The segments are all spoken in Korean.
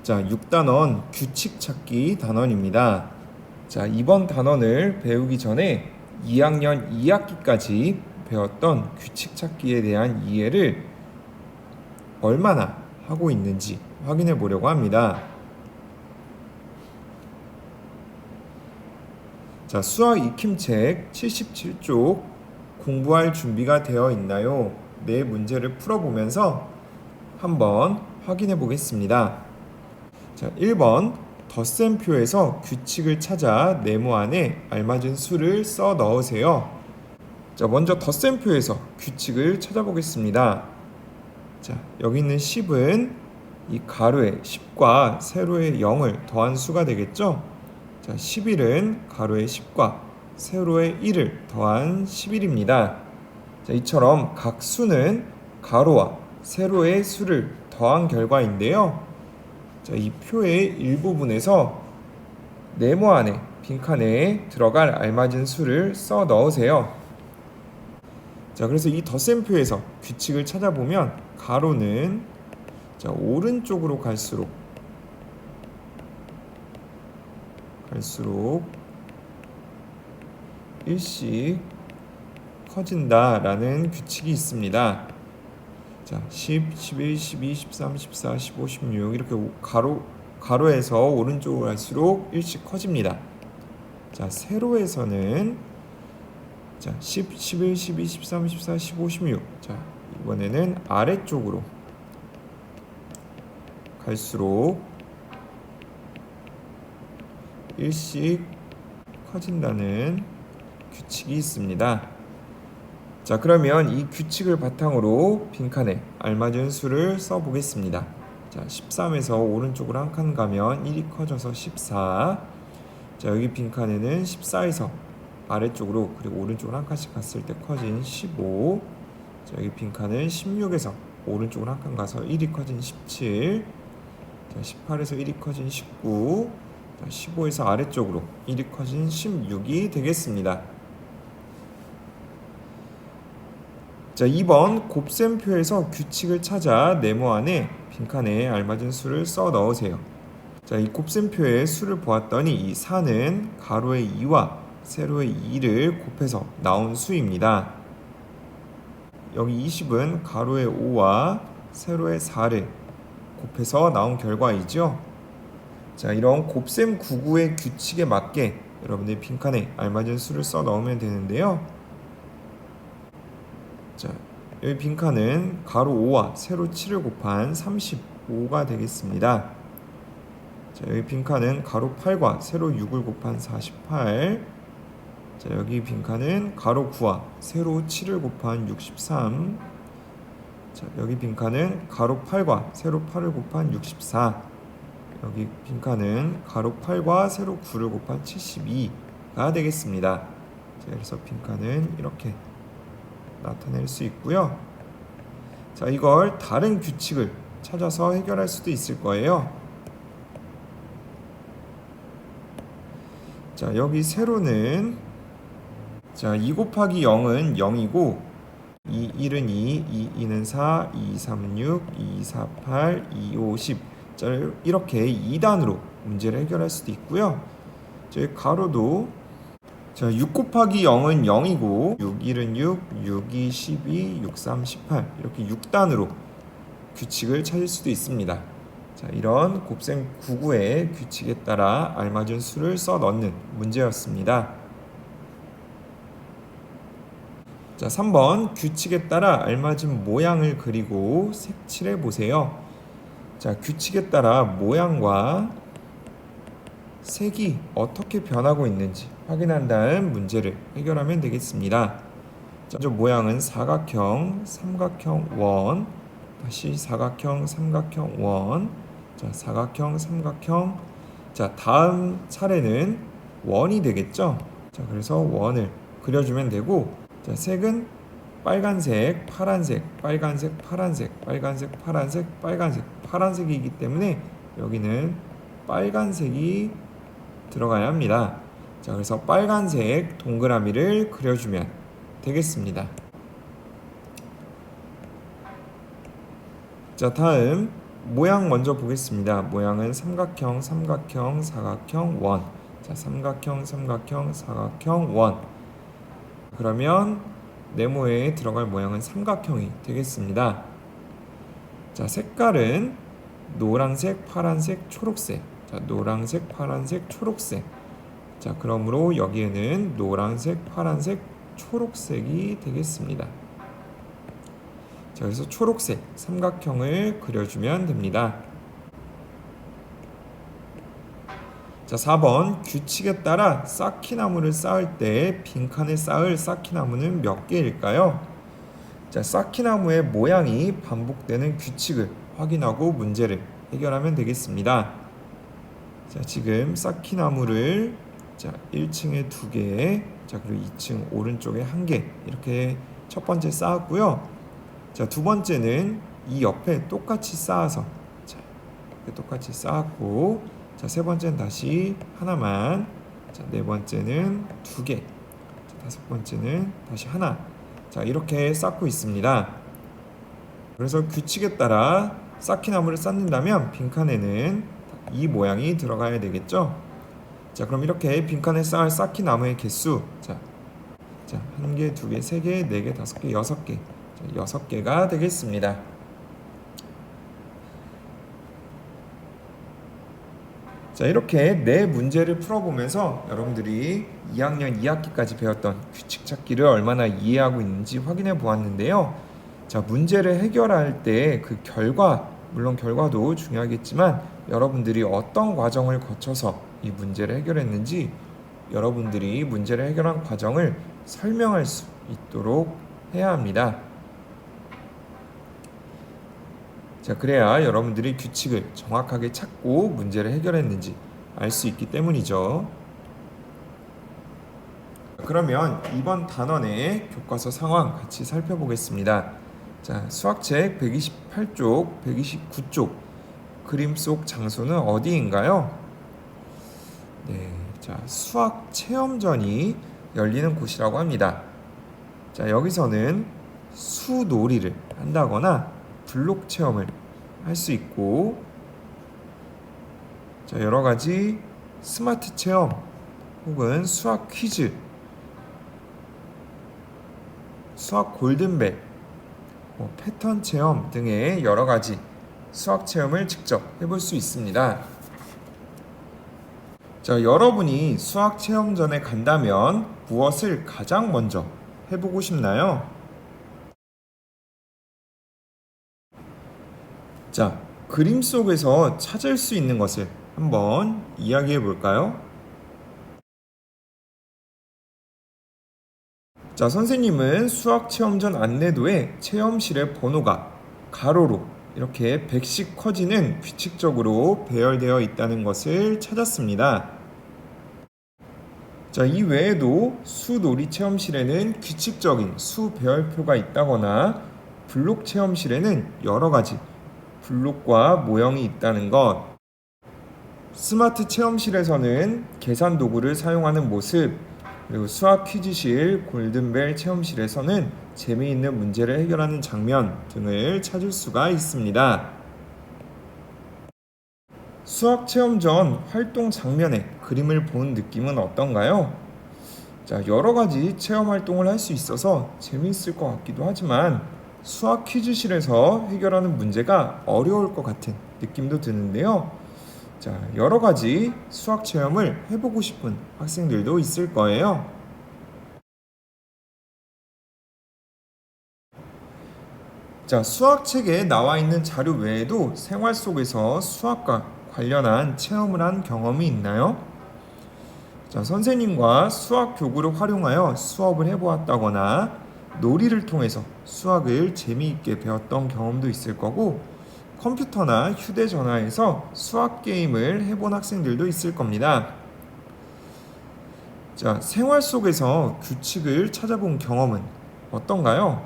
자, 6단원 규칙 찾기 단원입니다. 자, 이번 단원을 배우기 전에 2학년 2학기까지 배웠던 규칙 찾기에 대한 이해를 얼마나 하고 있는지 확인해 보려고 합니다. 자, 수학 익힘책 77쪽 공부할 준비가 되어 있나요? 네 문제를 풀어보면서 한번 확인해 보겠습니다. 자, 1번 덧셈표에서 규칙을 찾아 네모 안에 알맞은 수를 써 넣으세요. 자, 먼저 덧셈표에서 규칙을 찾아보겠습니다. 자, 여기 있는 10은 이 가로에 10과 세로의 0을 더한 수가 되겠죠? 자, 11은 가로의 10과 세로의 1을 더한 11입니다. 자, 이처럼 각 수는 가로와 세로의 수를 더한 결과인데요. 자, 이 표의 일부분에서 네모 안에 빈칸에 들어갈 알맞은 수를 써 넣으세요. 자, 그래서 이 덧셈표에서 규칙을 찾아보면 가로는 자, 오른쪽으로 갈수록 일씩 커진다라는 규칙이 있습니다. 자, 10, 11, 12, 13, 14, 15, 16 이렇게 가로에서 오른쪽으로 갈수록 일씩 커집니다. 자, 세로에서는 자, 10, 11, 12, 13, 14, 15, 16 자, 이번에는 아래쪽으로 갈수록 일씩 커진다는 규칙이 있습니다. 자, 그러면 이 규칙을 바탕으로 빈칸에 알맞은 수를 써보겠습니다. 자, 13에서 오른쪽으로 한 칸 가면 1이 커져서 14. 자, 여기 빈칸에는 14에서 아래쪽으로 그리고 오른쪽으로 한 칸씩 갔을 때 커진 15. 자, 여기 빈칸은 16에서 오른쪽으로 한 칸 가서 1이 커진 17. 자, 18에서 1이 커진 19. 자, 15에서 아래쪽으로 1이 커진 16이 되겠습니다. 자, 2번 곱셈표에서 규칙을 찾아 네모 안에 빈칸에 알맞은 수를 써 넣으세요. 자, 이 곱셈표의 수를 보았더니 이 4는 가로의 2와 세로의 2를 곱해서 나온 수입니다. 여기 20은 가로의 5와 세로의 4를 곱해서 나온 결과이죠. 자, 이런 곱셈 99의 규칙에 맞게 여러분들이 빈칸에 알맞은 수를 써 넣으면 되는데요. 자, 여기 빈칸은 가로 5와 세로 7을 곱한 35가 되겠습니다. 자, 여기 빈칸은 가로 8과 세로 6을 곱한 48. 자, 여기 빈칸은 가로 9와 세로 7을 곱한 63. 자, 여기 빈칸은 가로 8과 세로 8을 곱한 64. 여기 빈칸은 가로 8과 세로 9를 곱한 72가 되겠습니다. 자, 그래서 빈칸은 이렇게 나타낼 수 있고요. 자, 이걸 다른 규칙을 찾아서 해결할 수도 있을 거예요. 자, 여기 세로는 자, 2 곱하기 0은 0이고 2, 1은 2, 2, 2는 4, 2, 3은 6, 2, 4, 8, 2, 5, 10 자, 이렇게 2단으로 문제를 해결할 수도 있고요. 저희 가로도 자, 6 곱하기 0은 0이고 6, 1은 6, 6, 2, 12, 6, 3, 18 이렇게 6단으로 규칙을 찾을 수도 있습니다. 자, 이런 곱셈 99의 규칙에 따라 알맞은 수를 써 넣는 문제였습니다. 자, 3번 규칙에 따라 알맞은 모양을 그리고 색칠해 보세요. 자, 규칙에 따라 모양과 색이 어떻게 변하고 있는지 확인한 다음 문제를 해결하면 되겠습니다. 자, 먼저 모양은 사각형, 삼각형, 원. 다시 사각형, 삼각형, 원. 자, 사각형, 삼각형. 자, 다음 차례는 원이 되겠죠. 자, 그래서 원을 그려주면 되고, 자, 색은 빨간색, 파란색, 빨간색, 파란색, 빨간색, 파란색, 빨간색, 파란색이기 때문에 여기는 빨간색이 들어가야 합니다. 자, 그래서 빨간색 동그라미를 그려주면 되겠습니다. 자, 다음 모양 먼저 보겠습니다. 모양은 삼각형, 삼각형, 사각형, 원. 자, 삼각형, 삼각형, 사각형, 원. 그러면 네모에 들어갈 모양은 삼각형이 되겠습니다. 자, 색깔은 노란색, 파란색, 초록색. 자, 노란색, 파란색, 초록색. 자, 그러므로 여기에는 노란색, 파란색, 초록색이 되겠습니다. 자, 그래서 초록색 삼각형을 그려주면 됩니다. 자, 4번 규칙에 따라 쌓기나무를 쌓을 때 빈칸에 쌓을 쌓기나무는 몇 개일까요? 자, 쌓기나무의 모양이 반복되는 규칙을 확인하고 문제를 해결하면 되겠습니다. 자, 지금 쌓기나무를 자, 1층에 2개, 자, 그리고 2층 오른쪽에 1개 이렇게 첫 번째 쌓았고요. 자, 두 번째는 이 옆에 똑같이 쌓아서 자, 이렇게 똑같이 쌓았고, 자, 세 번째는 다시 하나만, 자, 네 번째는 2개, 자, 다섯 번째는 다시 하나. 자, 이렇게 쌓고 있습니다. 그래서 규칙에 따라 쌓기나무를 쌓는다면 빈칸에는 이 모양이 들어가야 되겠죠. 자, 그럼 이렇게 빈칸에 쌓을 쌓기나무의 개수, 자, 1개, 2개, 3개, 4개, 5개, 6개, 6개가 되겠습니다. 자, 이렇게 네 문제를 풀어보면서 여러분들이 2학년 2학기까지 배웠던 규칙 찾기를 얼마나 이해하고 있는지 확인해 보았는데요. 자, 문제를 해결할 때 그 결과, 물론 결과도 중요하겠지만 여러분들이 어떤 과정을 거쳐서 이 문제를 해결했는지 여러분들이 문제를 해결한 과정을 설명할 수 있도록 해야 합니다. 자, 그래야 여러분들이 규칙을 정확하게 찾고 문제를 해결했는지 알 수 있기 때문이죠. 그러면 이번 단원의 교과서 상황 같이 살펴보겠습니다. 자, 수학책 128쪽, 129쪽 그림 속 장소는 어디인가요? 네, 자, 수학 체험전이 열리는 곳이라고 합니다. 자, 여기서는 수놀이를 한다거나 블록 체험을 할 수 있고, 자, 여러 가지 스마트 체험 혹은 수학 퀴즈, 수학 골든벨, 패턴 체험 등의 여러 가지 수학 체험을 직접 해볼 수 있습니다. 자, 여러분이 수학 체험전에 간다면 무엇을 가장 먼저 해보고 싶나요? 자, 그림 속에서 찾을 수 있는 것을 한번 이야기해 볼까요? 자, 선생님은 수학 체험전 안내도에 체험실의 번호가 가로로 이렇게 100씩 커지는 규칙적으로 배열되어 있다는 것을 찾았습니다. 자, 이 외에도 수놀이 체험실에는 규칙적인 수 배열표가 있다거나 블록 체험실에는 여러 가지 블록과 모형이 있다는 것, 스마트 체험실에서는 계산 도구를 사용하는 모습, 그리고 수학 퀴즈실, 골든벨 체험실에서는 재미있는 문제를 해결하는 장면 등을 찾을 수가 있습니다. 수학 체험 전 활동 장면에 그림을 본 느낌은 어떤가요? 자, 여러 가지 체험 활동을 할 수 있어서 재미있을 것 같기도 하지만 수학 퀴즈실에서 해결하는 문제가 어려울 것 같은 느낌도 드는데요. 자, 여러 가지 수학 체험을 해보고 싶은 학생들도 있을 거예요. 자, 수학책에 나와 있는 자료 외에도 생활 속에서 수학과 관련한 체험을 한 경험이 있나요? 자, 선생님과 수학 교구를 활용하여 수업을 해보았다거나 놀이를 통해서 수학을 재미있게 배웠던 경험도 있을 거고, 컴퓨터나 휴대전화에서 수학 게임을 해본 학생들도 있을 겁니다. 자, 생활 속에서 규칙을 찾아본 경험은 어떤가요?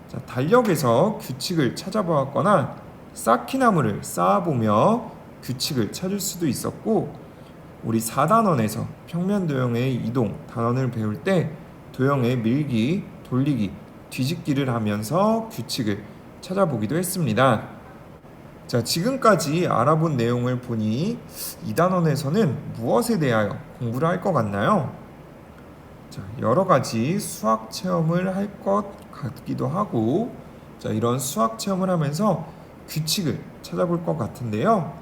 자, 달력에서 규칙을 찾아보았거나 쌓기나무를 쌓아보며 규칙을 찾을 수도 있었고, 우리 4단원에서 평면 도형의 이동 단원을 배울 때 도형의 밀기, 돌리기, 뒤집기를 하면서 규칙을 찾아보기도 했습니다. 자, 지금까지 알아본 내용을 보니 2단원에서는 무엇에 대하여 공부를 할 것 같나요? 자, 여러 가지 수학 체험을 할 것 같기도 하고, 자, 이런 수학 체험을 하면서 규칙을 찾아볼 것 같은데요.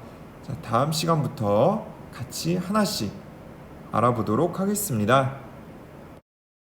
자, 다음 시간부터 같이 하나씩 알아보도록 하겠습니다.